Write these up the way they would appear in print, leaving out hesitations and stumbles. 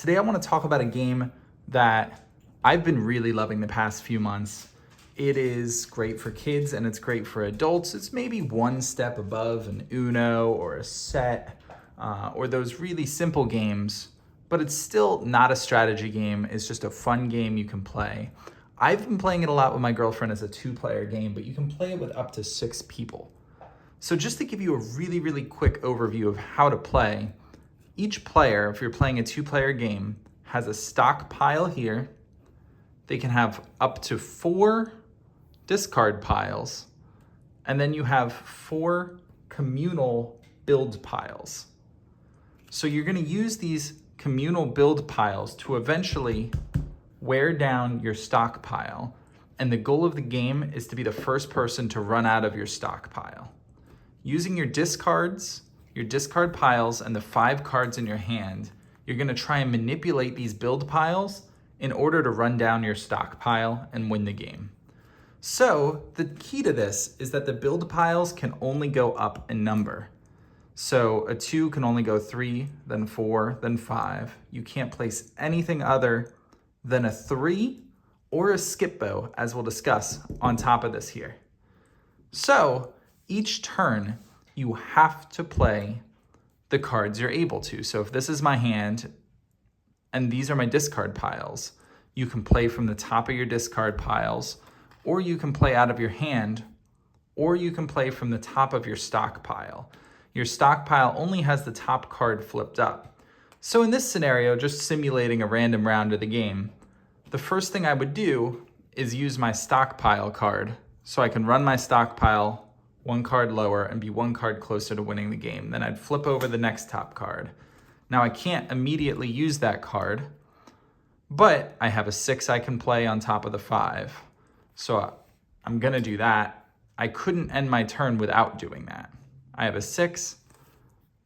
Today I want to talk about a game that I've been really loving the past few months. It is great for kids and it's great for adults. It's maybe one step above an Uno or a set or those really simple games, but it's still not a strategy game. It's just a fun game you can play. I've been playing it a lot with my girlfriend as a 2-player game, but you can play it with up to 6 people. So just to give you a really quick overview of how to play, each player, if you're playing a 2-player game, has a stock pile here. They can have up to 4 discard piles, and then you have 4 communal build piles. So you're going to use these communal build piles to eventually wear down your stockpile, and the goal of the game is to be the first person to run out of your stockpile. Using your discard piles, and the 5 cards in your hand, you're going to try and manipulate these build piles in order to run down your stockpile and win the game. So the key to this is that the build piles can only go up in number. So a 2 can only go 3, then 4, then 5. You can't place anything other than a 3 or a skip bow, as we'll discuss on top of this here. So each turn, you have to play the cards you're able to. So if this is my hand and these are my discard piles, you can play from the top of your discard piles, or you can play out of your hand, or you can play from the top of your stockpile. Your stockpile only has the top card flipped up. So in this scenario, just simulating a random round of the game, the first thing I would do is use my stockpile card so I can run my stockpile 1 card lower and be 1 card closer to winning the game. Then I'd flip over the next top card. Now I can't immediately use that card, but I have a 6 I can play on top of the 5. So I'm gonna do that. I couldn't end my turn without doing that. I have a 6,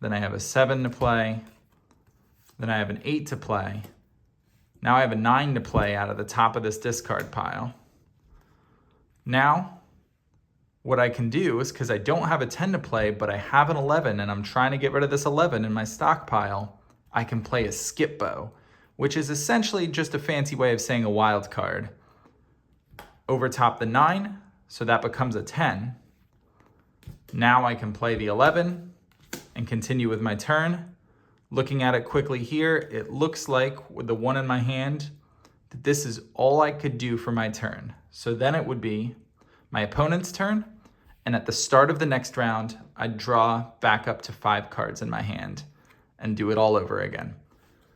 then I have a 7 to play, then I have an 8 to play. Now I have a 9 to play out of the top of this discard pile. Now, what I can do is, because I don't have a 10 to play, but I have an 11 and I'm trying to get rid of this 11 in my stockpile, I can play a skip bow, which is essentially just a fancy way of saying a wild card. Overtop the 9, so that becomes a 10. Now I can play the 11 and continue with my turn. Looking at it quickly here, it looks like with the 1 in my hand, that this is all I could do for my turn. So then it would be my opponent's turn, and at the start of the next round, I'd draw back up to 5 cards in my hand and do it all over again.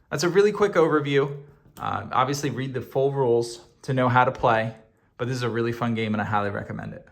That's a really quick overview. Obviously read the full rules to know how to play, but this is a really fun game and I highly recommend it.